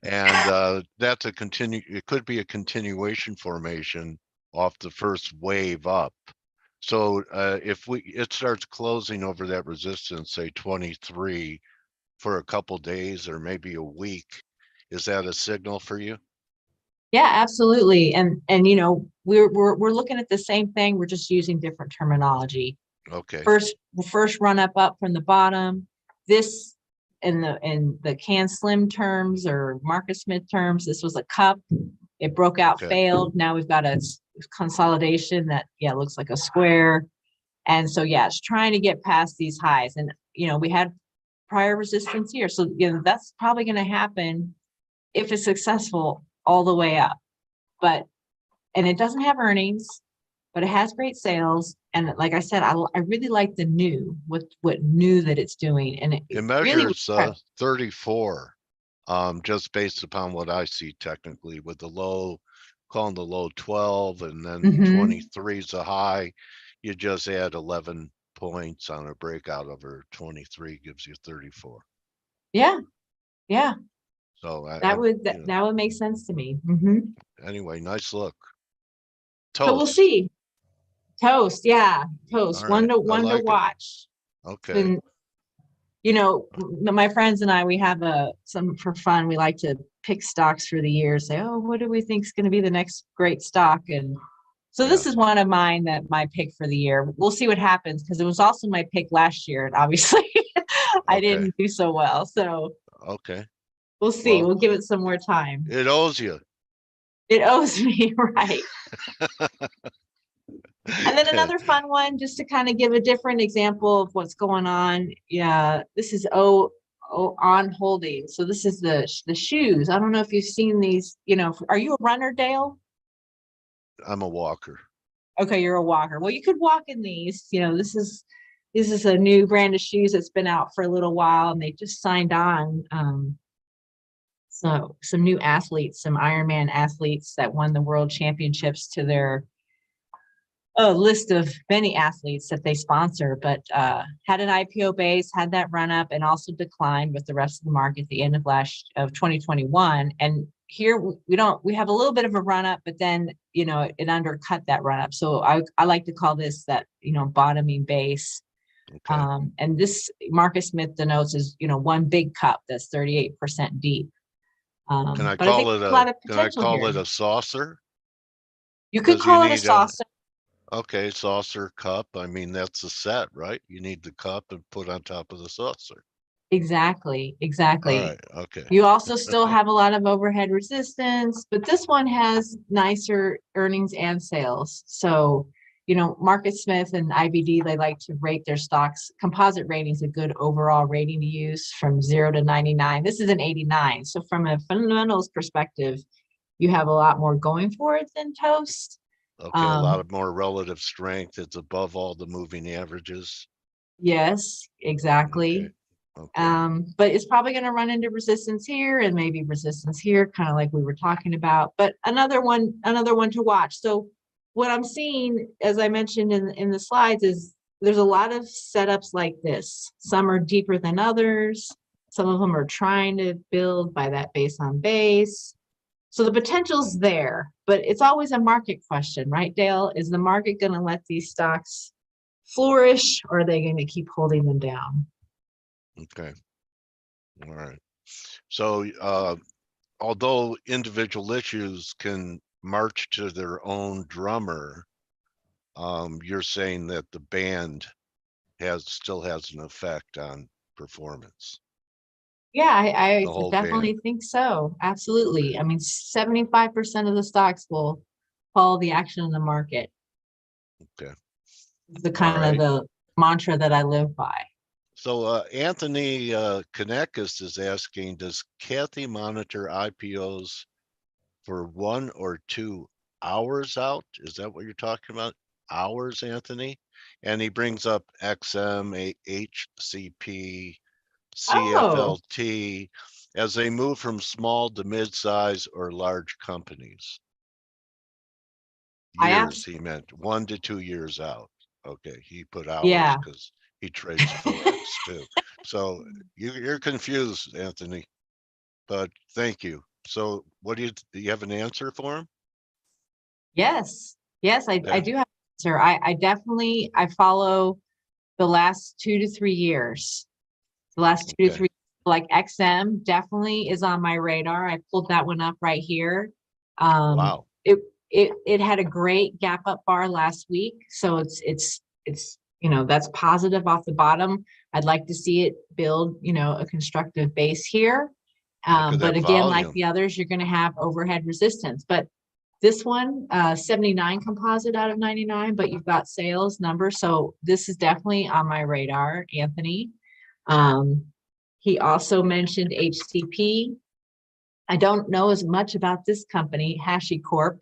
Speaker 1: and that's it could be a continuation formation off the first wave up. So if it starts closing over that resistance, say 23 for a couple days or maybe a week, is that a signal for you?
Speaker 6: Yeah, absolutely. And we're looking at the same thing. We're just using different terminology.
Speaker 1: Okay.
Speaker 6: First run up from the bottom. This in the Can Slim terms or MarketSmith terms, this was a cup. It broke out, failed. Now we've got a consolidation that looks like a square. And so it's trying to get past these highs. And we had prior resistance here. So that's probably going to happen if it's successful all the way up. And it doesn't have earnings, but it has great sales. And like I said, I really like the new, what new that it's doing. And
Speaker 1: it measures really 34, just based upon what I see technically, with the low, calling the low 12, and then 23 is a high. You just add 11 points on a breakout over 23 gives you 34. Yeah. So that
Speaker 6: would make sense to me.
Speaker 1: Anyway, nice look.
Speaker 6: Toast. So we'll see. Toast, yeah, Toast.
Speaker 1: All right.
Speaker 6: One to
Speaker 1: like
Speaker 6: watch.
Speaker 1: Okay.
Speaker 6: And you know, my friends and I, we have some for fun. We like to pick stocks for the year. Say, oh, what do we think is going to be the next great stock? And so this is one of mine that my pick for the year. We'll see what happens because it was also my pick last year, and obviously I didn't do so well. So we'll see. We'll give it some more time.
Speaker 1: It owes you.
Speaker 6: It owes me, right? And then another fun one, just to kind of give a different example of what's going on. Yeah, this is On Holding. So this is the shoes. I don't know if you've seen these. You know, are you a runner, Dale?
Speaker 1: I'm a walker.
Speaker 6: Okay, you're a walker. Well, you could walk in these. You know, this is a new brand of shoes that's been out for a little while, and they just signed on. So some new athletes, some Ironman athletes that won the world championships to their list of many athletes that they sponsor, but had an IPO base, had that run up, and also declined with the rest of the market at the end of 2021. And here we have a little bit of a run up, but then it undercut that run up. So I like to call this that bottoming base. And this Marcus Smith denotes as one big cup that's 38% deep.
Speaker 1: Can I call it a saucer?
Speaker 6: You could call it a saucer.
Speaker 1: Okay, saucer cup. I mean, that's a set, right? You need the cup and put on top of the saucer.
Speaker 6: Exactly.
Speaker 1: All right, okay.
Speaker 6: You also still have a lot of overhead resistance, but this one has nicer earnings and sales. So, Marcus Smith and IBD, they like to rate their stocks. Composite rating is a good overall rating to use from 0 to 99. This is an 89. So from a fundamentals perspective, you have a lot more going for it than Toast.
Speaker 1: Okay, a lot of more relative strength. It's above all the moving averages.
Speaker 6: Yes, exactly. Okay. But it's probably going to run into resistance here and maybe resistance here, kind of like we were talking about. But another one to watch. So what I'm seeing, as I mentioned in the slides, is there's a lot of setups like this. Some are deeper than others. Some of them are trying to build by that base on base. So the potential's there, but it's always a market question, right, Dale? Is the market going to let these stocks flourish, or are they going to keep holding them down?
Speaker 1: Okay. All right. So although individual issues can march to their own drummer, you're saying that the band still has an effect on performance.
Speaker 6: Yeah, I definitely think so. Absolutely. I mean, 75% of the stocks will follow the action of the market.
Speaker 1: Okay.
Speaker 6: The kind of the mantra that I live by.
Speaker 1: So Anthony Konekis is asking, does Kathy monitor IPOs for 1 or 2 hours out? Is that what you're talking about? Hours, Anthony? And he brings up XM, HCP, CFLT as they move from small to mid-size or large companies. Years, he meant 1 to 2 years out. Okay, he put hours because he trades Forex too. So you're confused, Anthony, but thank you. So what do you have an answer for him?
Speaker 6: Yes, I do have an answer. I definitely follow the last 2 to 3 years. The last 2 to 3, like XM definitely is on my radar. I pulled that one up right here.
Speaker 1: Wow.
Speaker 6: It had a great gap up bar last week. So it's that's positive off the bottom. I'd like to see it build, a constructive base here. But again, like the others, you're going to have overhead resistance. But this one, 79 composite out of 99, but you've got sales numbers. So this is definitely on my radar, Anthony. He also mentioned HCP. I don't know as much about this company, HashiCorp,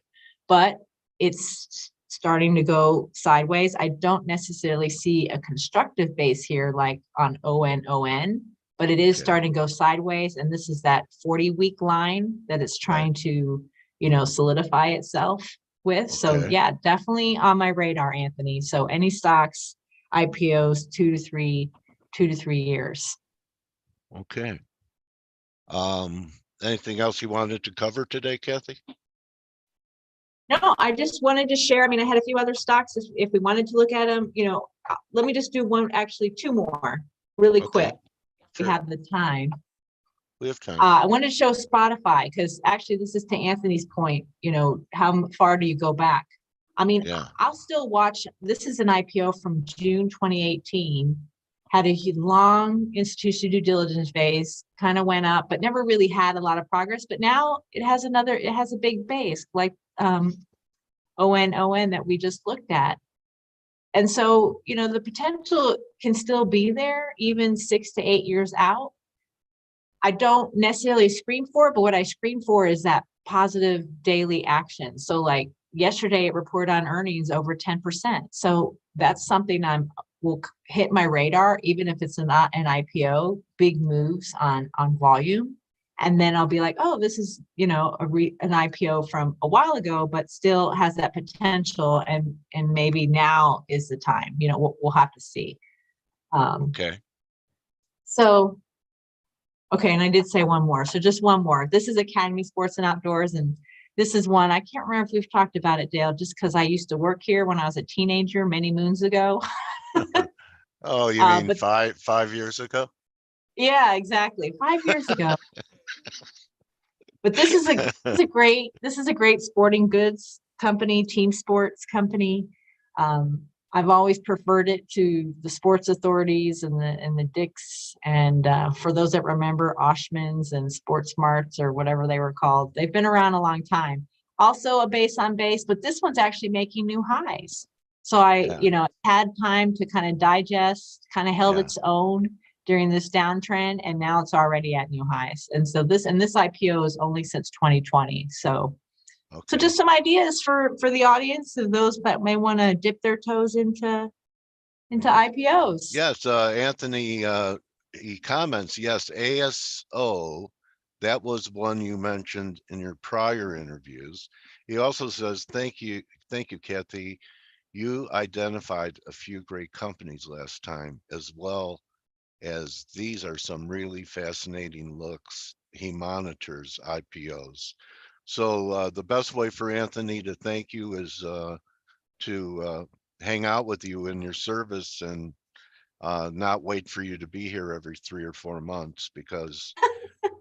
Speaker 6: but it's starting to go sideways. I don't necessarily see a constructive base here like on ON, but it is starting to go sideways. And this is that 40-week line that it's trying to, solidify itself with. So yeah, definitely on my radar, Anthony. So any stocks, IPOs, 2 to 3 years.
Speaker 1: Okay. Anything else you wanted to cover today, Kathy?
Speaker 6: No, I just wanted to share. I mean, I had a few other stocks if we wanted to look at them, let me just do two more really quick. Sure. We have the time.
Speaker 1: We have time.
Speaker 6: I wanted to show Spotify because actually this is to Anthony's point, how far do you go back? I mean, I'll still watch. This is an IPO from June 2018, had a long institutional due diligence phase, kind of went up, but never really had a lot of progress. But now it has a big base like ON that we just looked at. And so, the potential can still be there even 6 to 8 years out. I don't necessarily screen for it, but what I screen for is that positive daily action. So like yesterday it reported on earnings over 10%. So that's something will hit my radar, even if it's not an IPO, big moves on volume. And then I'll be like, oh, this is, an IPO from a while ago, but still has that potential. And maybe now is the time, we'll have to see.
Speaker 1: Okay.
Speaker 6: So, okay, and I did say one more. So just one more. This is Academy Sports and Outdoors. And this is one, I can't remember if we've talked about it, Dale, just because I used to work here when I was a teenager many moons ago.
Speaker 1: Oh, you mean 5 years ago?
Speaker 6: Yeah, exactly. 5 years ago. But this is a great sporting goods company, team sports company. I've always preferred it to the sports authorities and the Dicks. And for those that remember Oshman's and Sports Marts or whatever they were called, they've been around a long time. Also a base on base, but this one's actually making new highs. So I had time to kind of digest, kind of held its own during this downtrend, and now it's already at new highs. And so this IPO is only since 2020. So just some ideas for the audience of those that may want to dip their toes into IPOs.
Speaker 1: Yes, Anthony, he comments, yes, ASO, that was one you mentioned in your prior interviews. He also says, thank you, Kathy. You identified a few great companies last time, as well as these are some really fascinating looks. He monitors IPOs. So the best way for Anthony to thank you is to hang out with you in your service and not wait for you to be here every 3 or 4 months, because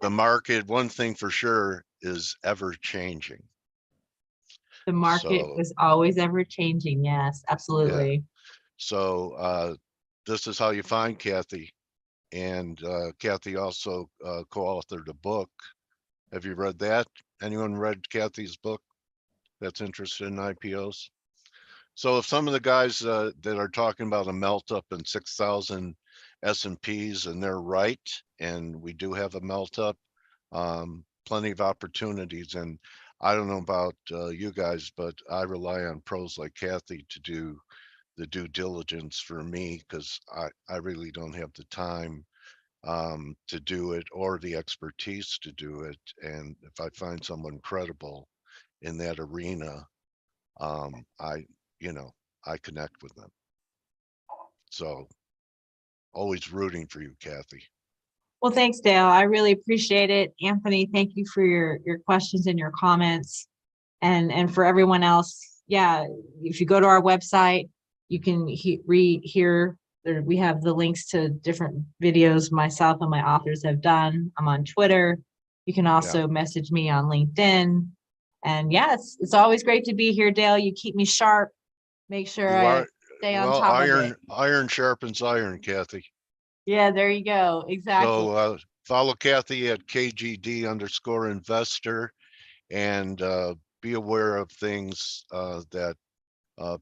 Speaker 1: the market, one thing for sure, is ever changing.
Speaker 6: The market is always ever changing. Yes, absolutely.
Speaker 1: Yeah. So this is how you find Kathy. And Kathy also co-authored a book. Have you read that? Anyone read Kathy's book that's interested in IPOs? So if some of the guys that are talking about a melt up in 6,000 S&Ps, and they're right, and we do have a melt up, plenty of opportunities. And I don't know about you guys, but I rely on pros like Kathy to do the due diligence for me, because I really don't have the time to do it or the expertise to do it. And if I find someone credible in that arena, I connect with them. So always rooting for you, Kathy.
Speaker 6: Well, thanks, Dale. I really appreciate it. Anthony, thank you for your questions and your comments. And for everyone else, if you go to our website, you can hear we have the links to different videos myself and my authors have done. I'm on Twitter. You can also message me on LinkedIn. And it's always great to be here, Dale. You keep me sharp. Make sure I stay on top of it.
Speaker 1: Iron sharpens iron, Kathy.
Speaker 6: Yeah, there you go. Exactly.
Speaker 1: So follow Kathy at KGD_investor, and be aware of things that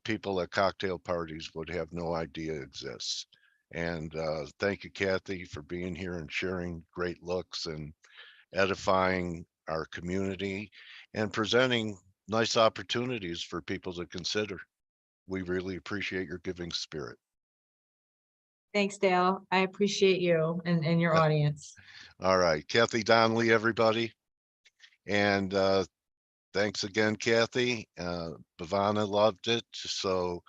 Speaker 1: people at cocktail parties would have no idea exists. And thank you, Kathy, for being here and sharing great looks and edifying our community and presenting nice opportunities for people to consider. We really appreciate your giving spirit.
Speaker 6: Thanks, Dale. I appreciate you and your audience.
Speaker 1: All right, Kathy Donnelly, everybody. And thanks again, Kathy. Bhavana loved it. So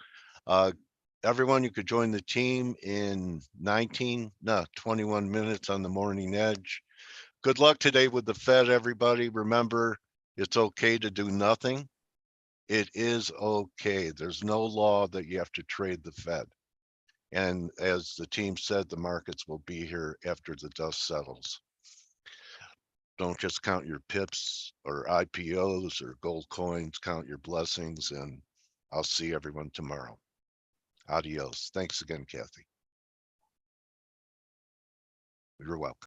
Speaker 1: everyone, you could join the team in 21 minutes on the Morning Edge. Good luck today with the Fed, everybody. Remember, it's okay to do nothing. It is okay. There's no law that you have to trade the Fed. And as the team said, the markets will be here after the dust settles. Don't just count your pips or IPOs or gold coins, count your blessings, and I'll see everyone tomorrow. Adios. Thanks again, Kathy. You're welcome.